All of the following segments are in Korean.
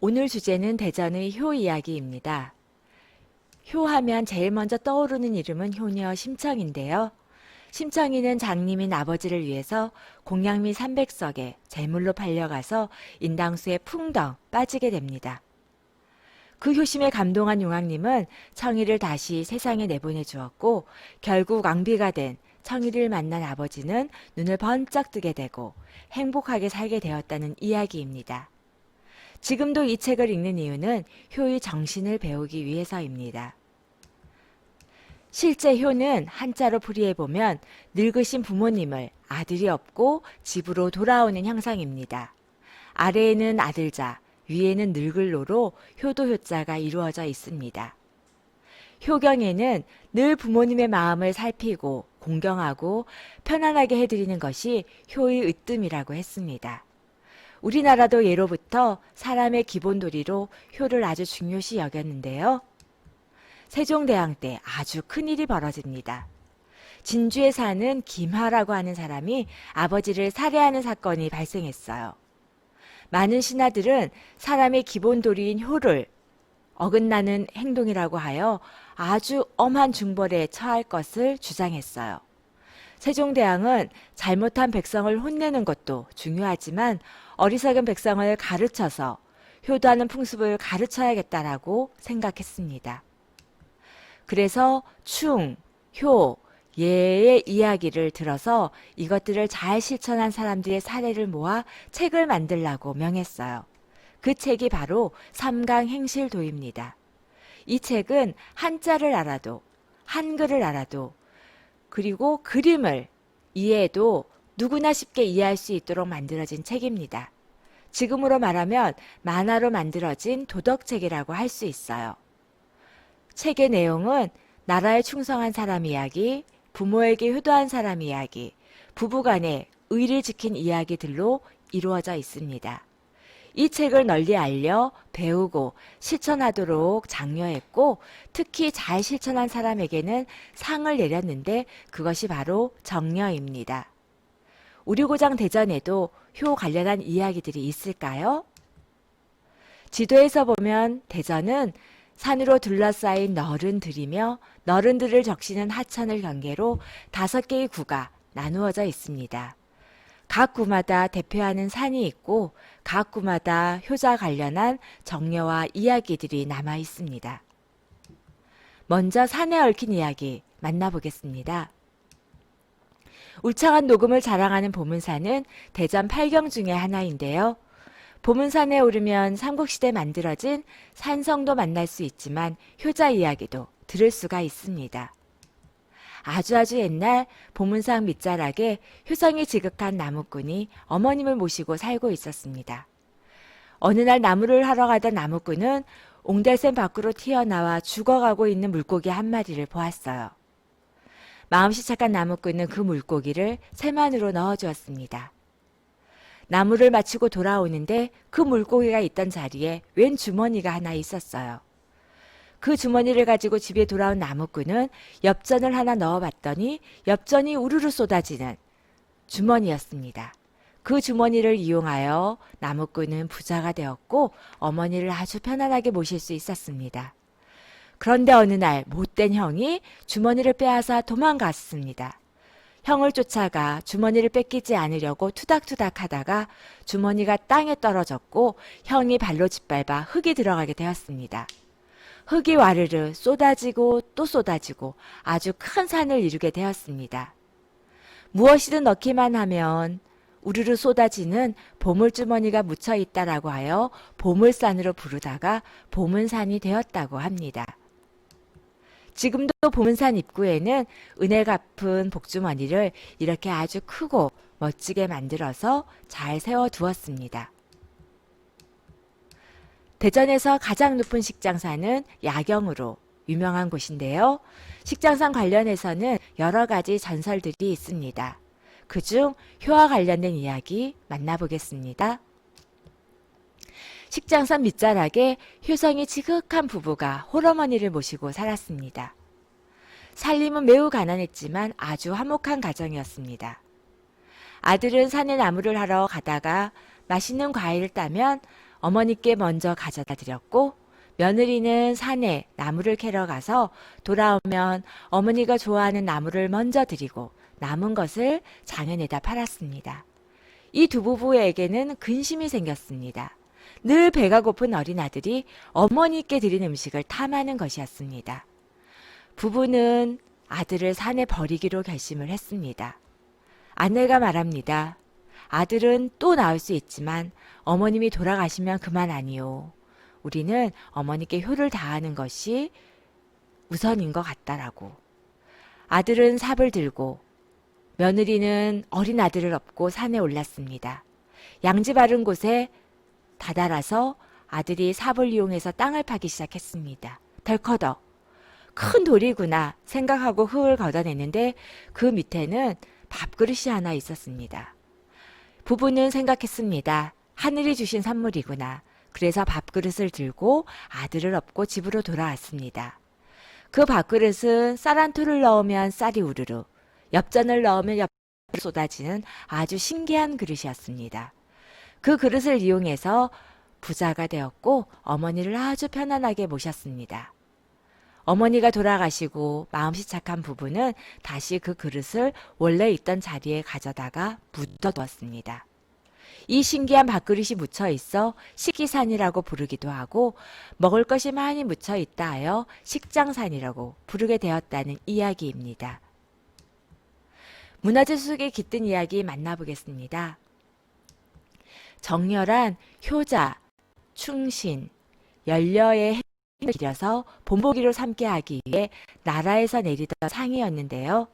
오늘 주제는 대전의 효 이야기입니다. 효하면 제일 먼저 떠오르는 이름은 효녀 심청인데요. 심청이는 장님인 아버지를 위해서 공양미 300석에 제물로 팔려가서 인당수에 풍덩 빠지게 됩니다. 그 효심에 감동한 용왕님은 청이를 다시 세상에 내보내 주었고 결국 왕비가 된 청이를 만난 아버지는 눈을 번쩍 뜨게 되고 행복하게 살게 되었다는 이야기입니다. 지금도 이 책을 읽는 이유는 효의 정신을 배우기 위해서입니다. 실제 효는 한자로 풀이해보면 늙으신 부모님을 아들이 없고 집으로 돌아오는 형상입니다. 아래에는 아들자, 위에는 늙을로로 효도 효자가 이루어져 있습니다. 효경에는 늘 부모님의 마음을 살피고 공경하고 편안하게 해드리는 것이 효의 으뜸이라고 했습니다. 우리나라도 예로부터 사람의 기본 도리로 효를 아주 중요시 여겼는데요. 세종대왕 때 아주 큰일이 벌어집니다. 진주에 사는 김하라고 하는 사람이 아버지를 살해하는 사건이 발생했어요. 많은 신하들은 사람의 기본 도리인 효를 어긋나는 행동이라고 하여 아주 엄한 중벌에 처할 것을 주장했어요. 세종대왕은 잘못한 백성을 혼내는 것도 중요하지만 어리석은 백성을 가르쳐서 효도하는 풍습을 가르쳐야겠다라고 생각했습니다. 그래서 충, 효, 예의 이야기를 들어서 이것들을 잘 실천한 사람들의 사례를 모아 책을 만들라고 명했어요. 그 책이 바로 삼강행실도입니다. 이 책은 한자를 알아도, 한글을 알아도, 그리고 그림을 이해해도 누구나 쉽게 이해할 수 있도록 만들어진 책입니다. 지금으로 말하면 만화로 만들어진 도덕책이라고 할 수 있어요. 책의 내용은 나라에 충성한 사람 이야기, 부모에게 효도한 사람 이야기, 부부간의 의를 지킨 이야기들로 이루어져 있습니다. 이 책을 널리 알려 배우고 실천하도록 장려했고 특히 잘 실천한 사람에게는 상을 내렸는데 그것이 바로 정려입니다. 우리 고장 대전에도 효 관련한 이야기들이 있을까요? 지도에서 보면 대전은 산으로 둘러싸인 너른 들이며 너른 들을 적시는 하천을 경계로 5개의 구가 나누어져 있습니다. 각 구마다 대표하는 산이 있고 각 구마다 효자 관련한 정려와 이야기들이 남아 있습니다. 먼저 산에 얽힌 이야기 만나보겠습니다. 울창한 녹음을 자랑하는 보문산은 대전 8경 중에 하나인데요. 보문산에 오르면 삼국시대 만들어진 산성도 만날 수 있지만 효자 이야기도 들을 수가 있습니다. 아주 옛날 보문산 밑자락에 효성이 지극한 나무꾼이 어머님을 모시고 살고 있었습니다. 어느 날 나무를 하러 가던 나무꾼은 옹달샘 밖으로 튀어나와 죽어가고 있는 물고기 한 마리를 보았어요. 마음씨 착한 나무꾼은 그 물고기를 세만으로 넣어주었습니다. 나무를 마치고 돌아오는데 그 물고기가 있던 자리에 웬 주머니가 하나 있었어요. 그 주머니를 가지고 집에 돌아온 나무꾼은 엽전을 하나 넣어봤더니 엽전이 우르르 쏟아지는 주머니였습니다. 그 주머니를 이용하여 나무꾼은 부자가 되었고 어머니를 아주 편안하게 모실 수 있었습니다. 그런데 어느 날 못된 형이 주머니를 빼앗아 도망갔습니다. 형을 쫓아가 주머니를 뺏기지 않으려고 투닥투닥 하다가 주머니가 땅에 떨어졌고 형이 발로 짓밟아 흙이 들어가게 되었습니다. 흙이 와르르 쏟아지고 또 쏟아지고 아주 큰 산을 이루게 되었습니다. 무엇이든 넣기만 하면 우르르 쏟아지는 보물주머니가 묻혀 있다라고 하여 보물산으로 부르다가 보문산이 되었다고 합니다. 지금도 보문산 입구에는 은혜 갚은 복주머니를 이렇게 아주 크고 멋지게 만들어서 잘 세워두었습니다. 대전에서 가장 높은 식장산은 야경으로 유명한 곳인데요. 식장산 관련해서는 여러 가지 전설들이 있습니다. 그중 효와 관련된 이야기 만나보겠습니다. 식장산 밑자락에 효성이 지극한 부부가 홀어머니를 모시고 살았습니다. 살림은 매우 가난했지만 아주 화목한 가정이었습니다. 아들은 산에 나무를 하러 가다가 맛있는 과일을 따면 어머니께 먼저 가져다 드렸고 며느리는 산에 나무를 캐러 가서 돌아오면 어머니가 좋아하는 나무를 먼저 드리고 남은 것을 장에 내다 팔았습니다. 이 두 부부에게는 근심이 생겼습니다. 늘 배가 고픈 어린 아들이 어머니께 드린 음식을 탐하는 것이었습니다. 부부는 아들을 산에 버리기로 결심을 했습니다. 아내가 말합니다. 아들은 또 나올 수 있지만 어머님이 돌아가시면 그만 아니요. 우리는 어머니께 효를 다하는 것이 우선인 것 같다라고. 아들은 삽을 들고 며느리는 어린 아들을 업고 산에 올랐습니다. 양지 바른 곳에 다다라서 아들이 삽을 이용해서 땅을 파기 시작했습니다. 덜커덕. 큰 돌이구나 생각하고 흙을 걷어내는데 그 밑에는 밥그릇이 하나 있었습니다. 부부는 생각했습니다. 하늘이 주신 선물이구나. 그래서 밥그릇을 들고 아들을 업고 집으로 돌아왔습니다. 그 밥그릇은 쌀 한 톨을 넣으면 쌀이 우르르, 엽전을 넣으면 엽전이 쏟아지는 아주 신기한 그릇이었습니다. 그 그릇을 이용해서 부자가 되었고 어머니를 아주 편안하게 모셨습니다. 어머니가 돌아가시고 마음씨 착한 부부는 다시 그 그릇을 원래 있던 자리에 가져다가 묻어두었습니다. 이 신기한 밥그릇이 묻혀 있어 식기산이라고 부르기도 하고 먹을 것이 많이 묻혀 있다 하여 식장산이라고 부르게 되었다는 이야기입니다. 문화재 속에 깃든 이야기 만나보겠습니다. 정렬한 효자, 충신, 연려의 행위를 기려서 본보기로 삼게 하기 위해 나라에서 내리던 상이었는데요.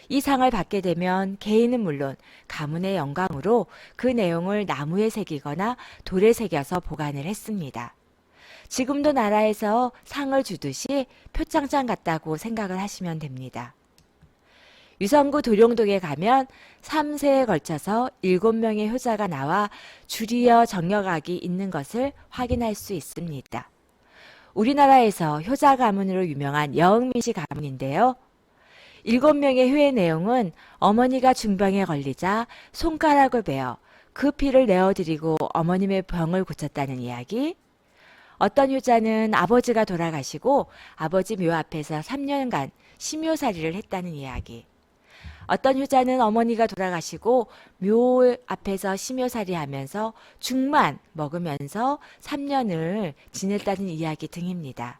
이 상을 받게 되면 개인은 물론 가문의 영광으로 그 내용을 나무에 새기거나 돌에 새겨서 보관을 했습니다. 지금도 나라에서 상을 주듯이 표창장 같다고 생각을 하시면 됩니다. 유성구 도룡동에 가면 3세에 걸쳐서 7명의 효자가 나와 줄이어 정력악이 있는 것을 확인할 수 있습니다. 우리나라에서 효자 가문으로 유명한 여흥민씨 가문인데요. 7명의 효의 내용은 어머니가 중병에 걸리자 손가락을 베어 그 피를 내어드리고 어머님의 병을 고쳤다는 이야기. 어떤 효자는 아버지가 돌아가시고 아버지 묘 앞에서 3년간 심효살이를 했다는 이야기. 어떤 효자는 어머니가 돌아가시고 묘 앞에서 심효살이 하면서 죽만 먹으면서 3년을 지냈다는 이야기 등입니다.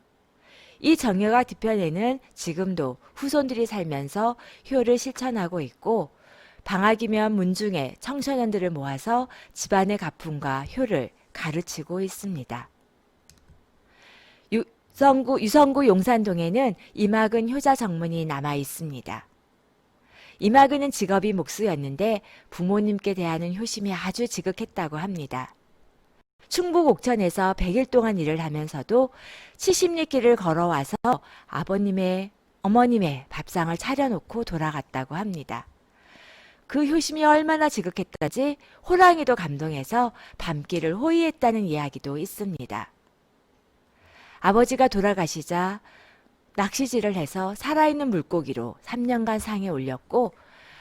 이 정여각 뒤편에는 지금도 후손들이 살면서 효를 실천하고 있고 방학이면 문중에 청소년들을 모아서 집안의 가풍과 효를 가르치고 있습니다. 유성구 용산동에는 이마근 효자 정문이 남아 있습니다. 이마근은 직업이 목수였는데 부모님께 대하는 효심이 아주 지극했다고 합니다. 충북 옥천에서 100일 동안 일을 하면서도 70리길을 걸어와서 어머님의 밥상을 차려놓고 돌아갔다고 합니다. 그 효심이 얼마나 지극했던지 호랑이도 감동해서 밤길을 호위했다는 이야기도 있습니다. 아버지가 돌아가시자 낚시질을 해서 살아있는 물고기로 3년간 상에 올렸고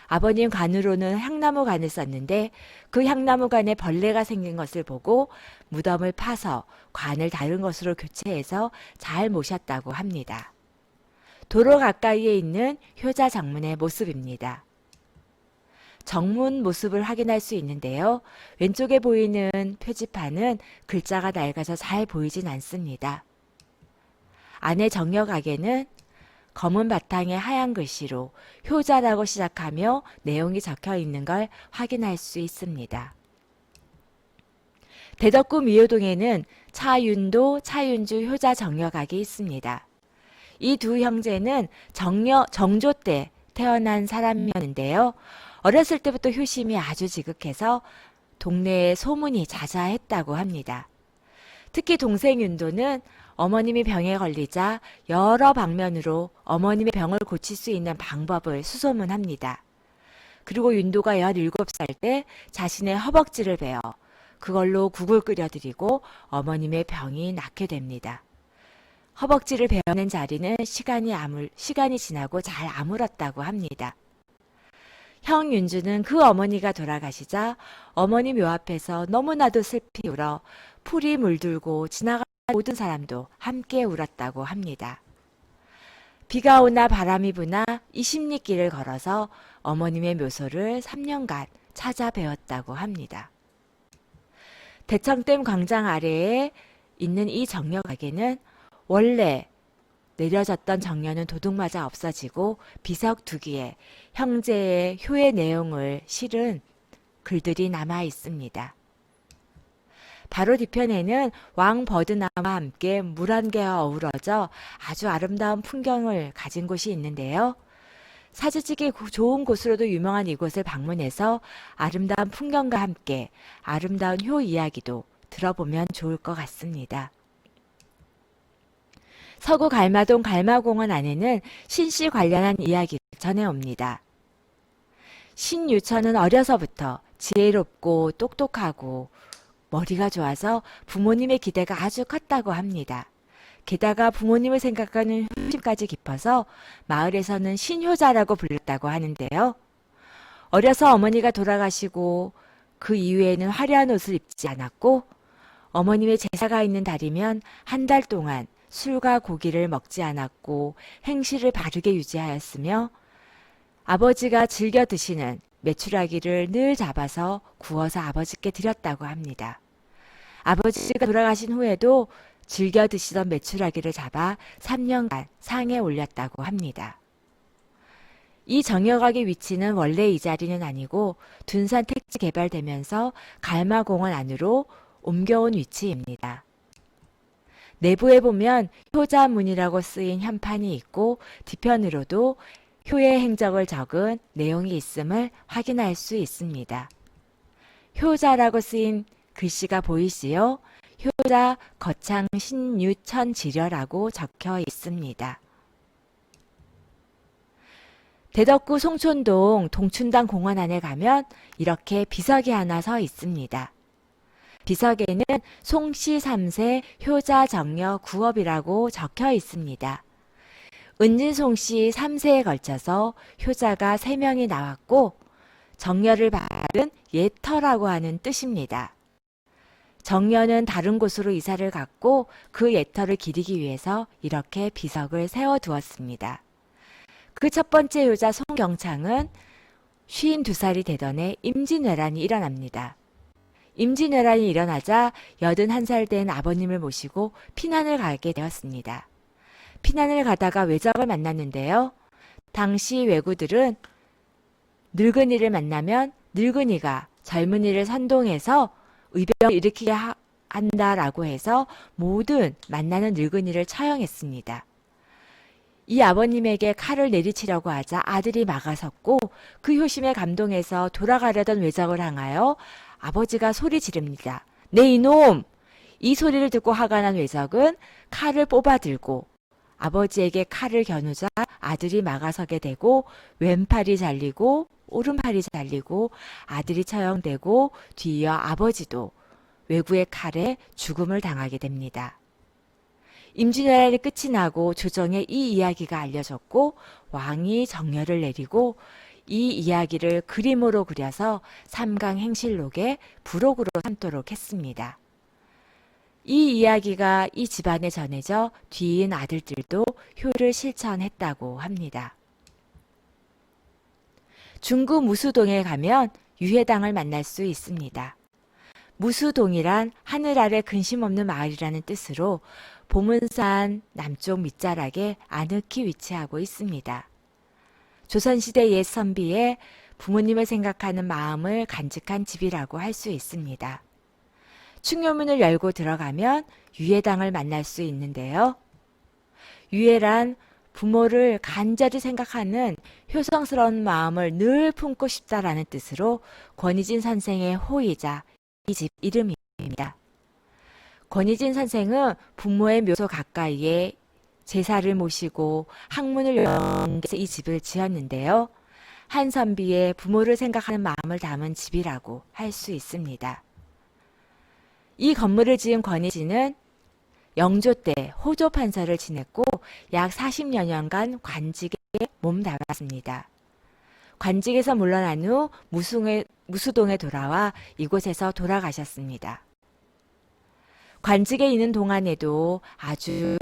아버님 관으로는 향나무 관을 썼는데 그 향나무 관에 벌레가 생긴 것을 보고 무덤을 파서 관을 다른 것으로 교체해서 잘 모셨다고 합니다. 도로 가까이에 있는 효자 정문의 모습입니다. 정문 모습을 확인할 수 있는데요. 왼쪽에 보이는 표지판은 글자가 낡아서 잘 보이진 않습니다. 안에 정력악에는 검은 바탕에 하얀 글씨로 효자라고 시작하며 내용이 적혀 있는 걸 확인할 수 있습니다. 대덕구 미호동에는 차윤도, 차윤주 효자 정력악이 있습니다. 이 두 형제는 정조 때 태어난 사람이었는데요. 어렸을 때부터 효심이 아주 지극해서 동네에 소문이 자자했다고 합니다. 특히 동생 윤도는 어머님이 병에 걸리자 여러 방면으로 어머님의 병을 고칠 수 있는 방법을 수소문합니다. 그리고 윤도가 17살 때 자신의 허벅지를 베어 그걸로 국을 끓여드리고 어머님의 병이 낫게 됩니다. 허벅지를 베어낸 자리는 시간이 지나고 잘 아물었다고 합니다. 형 윤주는 그 어머니가 돌아가시자 어머니 묘 앞에서 너무나도 슬피 울어 풀이 물들고 지나가는 모든 사람도 함께 울었다고 합니다. 비가 오나 바람이 부나 이 십리길을 걸어서 어머님의 묘소를 3년간 찾아뵈었다고 합니다. 대청댐 광장 아래에 있는 이 정려 가게는 원래 내려졌던 정려는 도둑맞아 없어지고 비석 2개에 형제의 효의 내용을 실은 글들이 남아 있습니다. 바로 뒤편에는 왕버드나무와 함께 물 한 개와 어우러져 아주 아름다운 풍경을 가진 곳이 있는데요. 사진 찍기 좋은 곳으로도 유명한 이곳을 방문해서 아름다운 풍경과 함께 아름다운 효 이야기도 들어보면 좋을 것 같습니다. 서구 갈마동 갈마공원 안에는 신씨 관련한 이야기를 전해옵니다. 신유천은 어려서부터 지혜롭고 똑똑하고 머리가 좋아서 부모님의 기대가 아주 컸다고 합니다. 게다가 부모님을 생각하는 효심까지 깊어서 마을에서는 신효자라고 불렸다고 하는데요. 어려서 어머니가 돌아가시고 그 이후에는 화려한 옷을 입지 않았고 어머님의 제사가 있는 달이면 한 달 동안 술과 고기를 먹지 않았고 행실을 바르게 유지하였으며 아버지가 즐겨 드시는 메추라기를 늘 잡아서 구워서 아버지께 드렸다고 합니다. 아버지가 돌아가신 후에도 즐겨 드시던 메추라기를 잡아 3년간 상에 올렸다고 합니다. 이 정여각의 위치는 원래 이 자리는 아니고 둔산 택지 개발되면서 갈마공원 안으로 옮겨온 위치입니다. 내부에 보면 효자문이라고 쓰인 현판이 있고 뒤편으로도 효의 행적을 적은 내용이 있음을 확인할 수 있습니다. 효자라고 쓰인 글씨가 보이시요? 효자 거창 신유천 지려라고 적혀 있습니다. 대덕구 송촌동 동춘당 공원 안에 가면 이렇게 비석이 하나 서 있습니다. 비석에는 송씨 3세 효자 정려 구업이라고 적혀 있습니다. 은진송씨 3세에 걸쳐서 효자가 3명이 나왔고 정려를 받은 예터라고 하는 뜻입니다. 정려는 다른 곳으로 이사를 갔고 그 예터를 기리기 위해서 이렇게 비석을 세워두었습니다. 그 첫 번째 효자 송경창은 52살이 되던 해 임진왜란이 일어납니다. 임진왜란이 일어나자 81살 된 아버님을 모시고 피난을 가게 되었습니다. 피난을 가다가 외적을 만났는데요. 당시 왜구들은 늙은이를 만나면 늙은이가 젊은이를 선동해서 의병을 일으키게 한다라고 해서 모든 만나는 늙은이를 처형했습니다. 이 아버님에게 칼을 내리치려고 하자 아들이 막아섰고 그 효심에 감동해서 돌아가려던 외적을 향하여 아버지가 소리 지릅니다. 네 이놈! 이 소리를 듣고 화가 난 외적은 칼을 뽑아들고 아버지에게 칼을 겨누자 아들이 막아서게 되고 왼팔이 잘리고 오른팔이 잘리고 아들이 처형되고 뒤이어 아버지도 왜구의 칼에 죽음을 당하게 됩니다. 임진왜란이 끝이 나고 조정에 이 이야기가 알려졌고 왕이 정려를 내리고 이 이야기를 그림으로 그려서 삼강행실록에 부록으로 삼도록 했습니다. 이 이야기가 이 집안에 전해져 뒤인 아들들도 효를 실천했다고 합니다. 중구 무수동에 가면 유해당을 만날 수 있습니다. 무수동이란 하늘 아래 근심 없는 마을이라는 뜻으로 보문산 남쪽 밑자락에 아늑히 위치하고 있습니다. 조선시대 옛 선비의 부모님을 생각하는 마음을 간직한 집이라고 할 수 있습니다. 충묘문을 열고 들어가면 유해당을 만날 수 있는데요. 유해란 부모를 간절히 생각하는 효성스러운 마음을 늘 품고 싶다라는 뜻으로 권희진 선생의 호이자 이 집 이름입니다. 권희진 선생은 부모의 묘소 가까이에 제사를 모시고 학문을 연계해서 이 집을 지었는데요. 한 선비의 부모를 생각하는 마음을 담은 집이라고 할 수 있습니다. 이 건물을 지은 권희진은 영조 때 호조 판서를 지냈고 약 40여 년간 관직에 몸담았습니다. 관직에서 물러난 후 무수동에 돌아와 이곳에서 돌아가셨습니다. 관직에 있는 동안에도 아주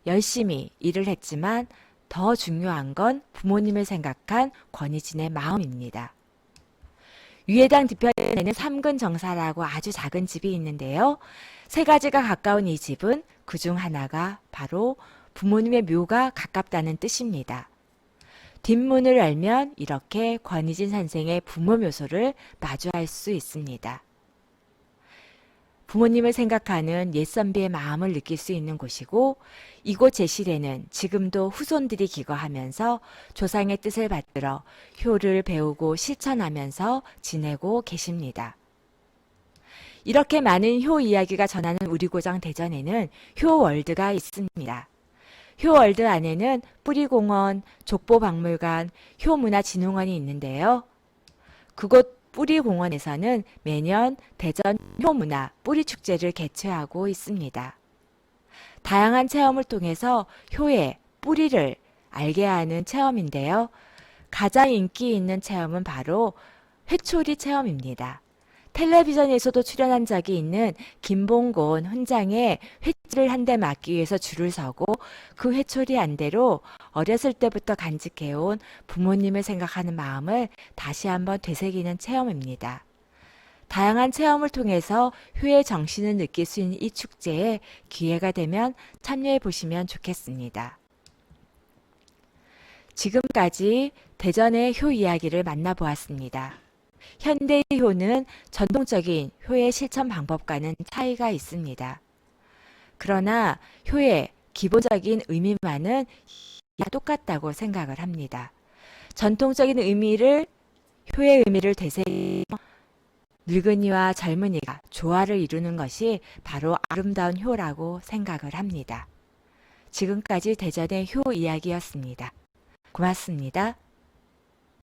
열심히 일을 했지만 더 중요한 건 부모님을 생각한 권희진의 마음입니다. 유해당 뒤편에는 삼근정사라고 아주 작은 집이 있는데요. 세 가지가 가까운 이 집은 그중 하나가 바로 부모님의 묘가 가깝다는 뜻입니다. 뒷문을 열면 이렇게 권희진 선생의 부모 묘소를 마주할 수 있습니다. 부모님을 생각하는 옛선비의 마음을 느낄 수 있는 곳이고 이곳 제실에는 지금도 후손들이 기거하면서 조상의 뜻을 받들어 효를 배우고 실천하면서 지내고 계십니다. 이렇게 많은 효 이야기가 전하는 우리 고장 대전에는 효월드가 있습니다. 효월드 안에는 뿌리공원, 족보박물관, 효문화진흥원이 있는데요. 그곳 뿌리공원에서는 매년 대전 효문화 뿌리축제를 개최하고 있습니다. 다양한 체험을 통해서 효의 뿌리를 알게 하는 체험인데요. 가장 인기 있는 체험은 바로 회초리 체험입니다. 텔레비전에서도 출연한 적이 있는 김봉곤 훈장의 회초리를 한 대 맞기 위해서 줄을 서고 그 회초리 한 대로 어렸을 때부터 간직해온 부모님을 생각하는 마음을 다시 한번 되새기는 체험입니다. 다양한 체험을 통해서 효의 정신을 느낄 수 있는 이 축제에 기회가 되면 참여해 보시면 좋겠습니다. 지금까지 대전의 효 이야기를 만나보았습니다. 현대의 효는 전통적인 효의 실천 방법과는 차이가 있습니다. 그러나 효의 기본적인 의미만은 똑같다고 생각을 합니다. 전통적인 의미를, 효의 의미를 되새기며 늙은이와 젊은이가 조화를 이루는 것이 바로 아름다운 효라고 생각을 합니다. 지금까지 대전의 효 이야기였습니다. 고맙습니다.